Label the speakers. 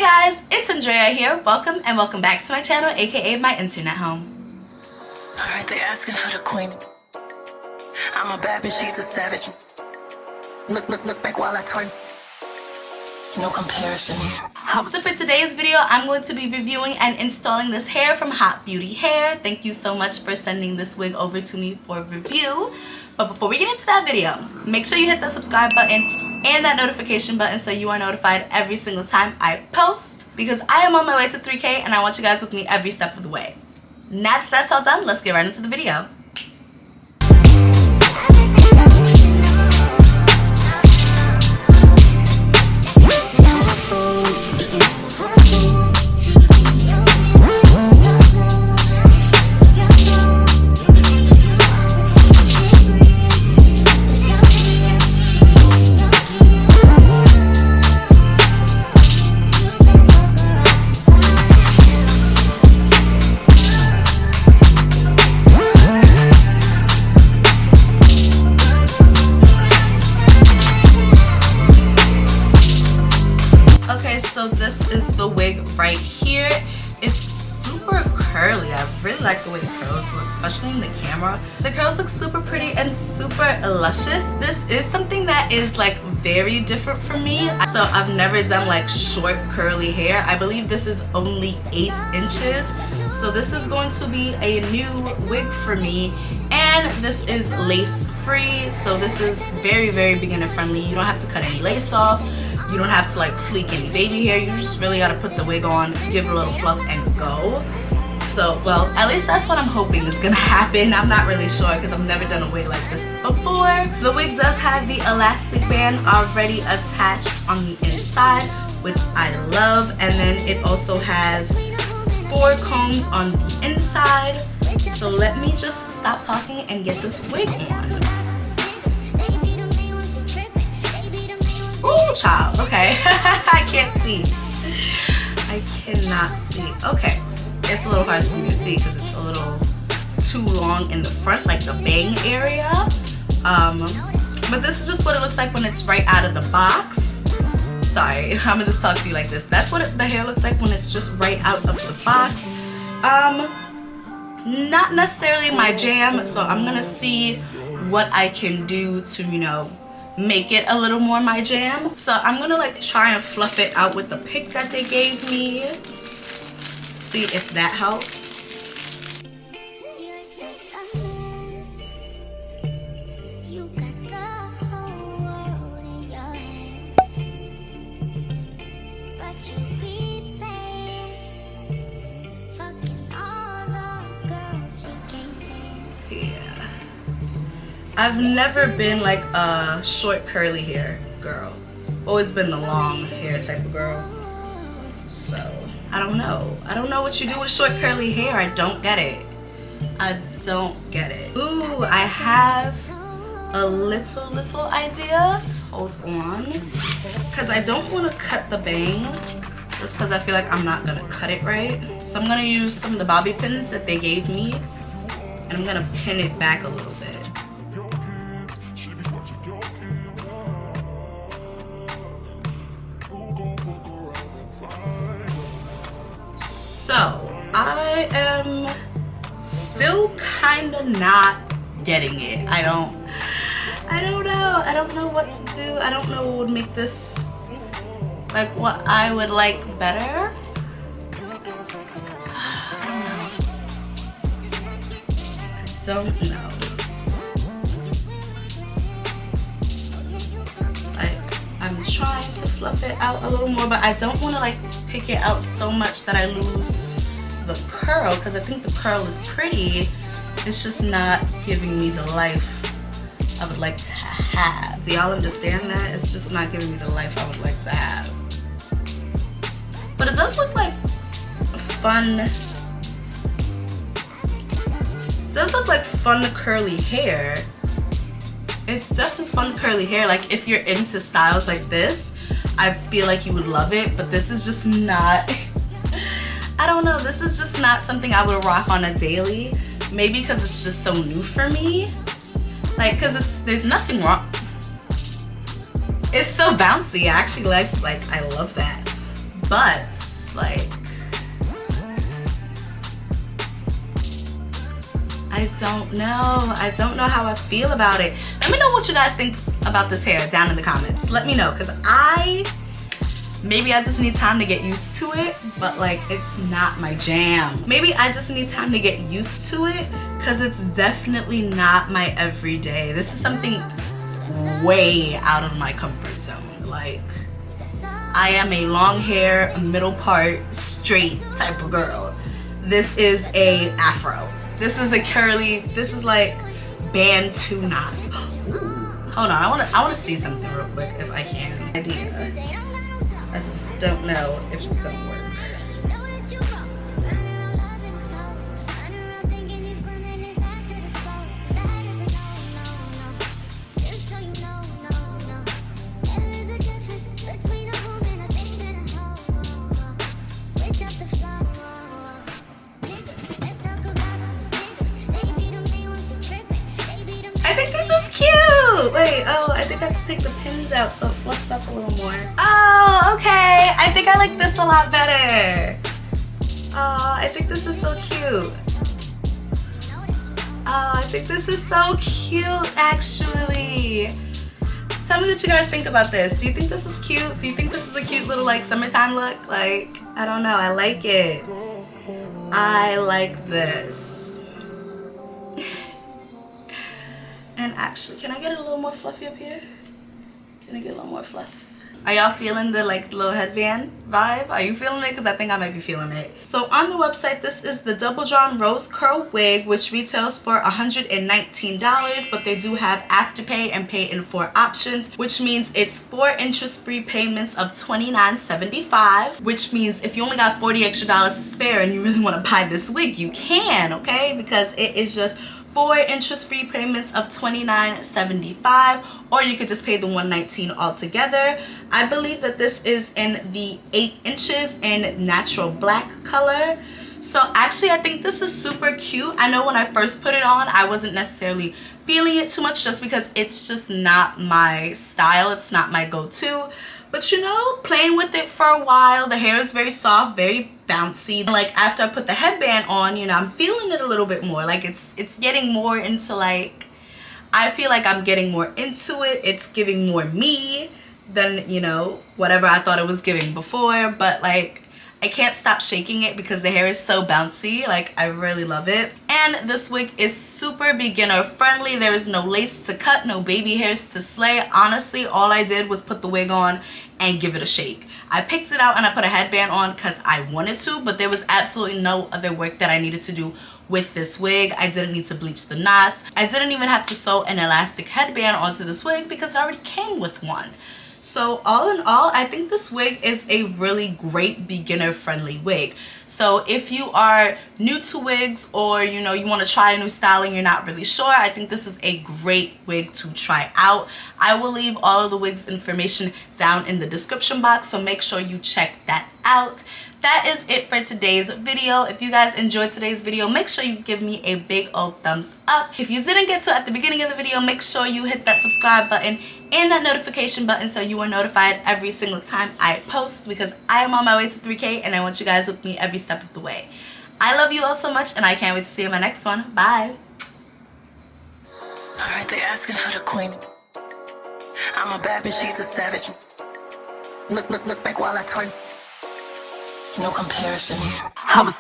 Speaker 1: Hey guys, it's Andrea here. Welcome and welcome back to my channel, aka my internet home.
Speaker 2: Alright, they asking for the queen. I'm a bad bitch, she's a savage. Look back while I twerk. No comparison.
Speaker 1: So for today's video, I'm going to be reviewing and installing this hair from Hotbeautyhair. Thank you so much for sending this wig over to me for review. But before we get into that video, make sure you hit the subscribe button and that notification button so you are notified every single time I post, because I am on my way to 3K and I want you guys with me every step of the way. Now that that's all done, let's get right into the video. So this is the wig right here. It's super curly. I really like the way the curls look, especially in the camera. The curls look super pretty and super luscious. This is something that is like very different for me. So I've never done like short curly hair. I believe this is only 8 inches. So this is going to be a new wig for me. And this is lace free. So this is very beginner friendly. You don't have to cut any lace off. You don't have to like fleek any baby hair. You just really gotta put the wig on, give it a little fluff and go. So, well, at least that's what I'm hoping is gonna happen. I'm not really sure because I've never done a wig like this before. The wig does have the elastic band already attached on the inside, which I love. And then it also has 4 combs on the inside. So let me just stop talking and get this wig on. Ooh, child. Okay. I can't see. I cannot see. Okay. It's a little hard for me to see because it's a little too long in the front, like the bang area. But this is just what it looks like when it's right out of the box. Sorry, I'm gonna just talk to you like this. That's what the hair looks like when it's just right out of the box. Not necessarily my jam, so I'm gonna see what I can do to, you know, make it a little more my jam. So I'm gonna like try and fluff it out with the pick that they gave me. See if that helps. I've never been like a short curly hair girl. Always been the long hair type of girl. So I don't know. I don't know what you do with short curly hair. I don't get it. I don't get it. Ooh, I have a little idea. Hold on. Because I don't want to cut the bang. Just because I feel like I'm not going to cut it right. So I'm going to use some of the bobby pins that they gave me. And I'm going to pin it back a little bit. So I am still kind of not getting it. I don't know. I don't know what to do. I don't know what would make this like what I would like better. I don't know. I'm trying to fluff it out a little more, but I don't want to like pick it out so much that I lose the curl, because I think the curl is pretty. It's just not giving me the life I would like to have. Do y'all understand that? It's just not giving me the life I would like to have. But it does look like fun. It does look like fun curly hair. It's definitely fun curly hair. Like if you're into styles like this, I feel like you would love it, but this is just not, I don't know, this is just not something I would rock on a daily. Maybe because it's just so new for me. Like, because there's nothing wrong. It's so bouncy. I actually like I love that. but like, I don't know how I feel about it. Let me know what you guys think about this hair down in the comments. Let me know, because maybe I just need time to get used to it, but like, it's not my jam. Maybe I just need time to get used to it, because it's definitely not my everyday. This is something way out of my comfort zone. Like, I am a long hair, middle part, straight type of girl. This is a afro. This is a curly, this is like band 2 knots. Ooh. Hold on, I wanna see something real quick if I can. I just don't know if it's gonna work. I think this is cute! Wait, oh, I think I have to take the pins out so it fluffs up a little more. Oh, okay. I think I like this a lot better. Oh, I think this is so cute. Oh, I think this is so cute, actually. Tell me what you guys think about this. Do you think this is cute? Do you think this is a cute little like summertime look? Like, I don't know, I like it. I like this. And actually, can I get it a little more fluffy up here? Can I get a little more fluff? Are y'all feeling the like little headband vibe? Are you feeling it? Because I think I might be feeling it. So on the website, this is the double drawn rose curl wig, which retails for $119, but they do have Afterpay and pay in 4 options, which means it's 4 interest-free payments of $29.75, which means if you only got $40 extra to spare and you really want to buy this wig, you can, okay? Because it is just 4 interest-free payments of $29.75, or you could just pay the $119 altogether. I believe that this is in the 8 inches in natural black color. So actually, I think this is super cute. I know when I first put it on, I wasn't necessarily feeling it too much just because it's just not my style. It's not my go-to. But you know, playing with it for a while, the hair is very soft, very bouncy. Like after I put the headband on, you know, I'm feeling it a little bit more. Like it's getting more into like, I feel like I'm getting more into it. It's giving more me than, you know, whatever I thought it was giving before. But like, I can't stop shaking it because the hair is so bouncy. Like, I really love it. And this wig is super beginner friendly. There is no lace to cut, no baby hairs to slay. Honestly, all I did was put the wig on and give it a shake. I picked it out and I put a headband on because I wanted to, but there was absolutely no other work that I needed to do with this wig. I didn't need to bleach the knots. I didn't even have to sew an elastic headband onto this wig because it already came with one. So all in all, I think this wig is a really great beginner friendly wig. So if you are new to wigs, or you know, you want to try a new style and you're not really sure, I think this is a great wig to try out. I will leave all of the wigs information down in the description box, so make sure you check that out. That is it for today's video. If you guys enjoyed today's video, make sure you give me a big old thumbs up. If you didn't get to at the beginning of the video, make sure you hit that subscribe button and that notification button so you are notified every single time I post, because I am on my way to 3K and I want you guys with me every step of the way. I love you all so much and I can't wait to see you in my next one. Bye.
Speaker 2: Alright, they asking for the queen. I'm a bad bitch, she's a savage. Look back while I twerk. No comparison. I'm a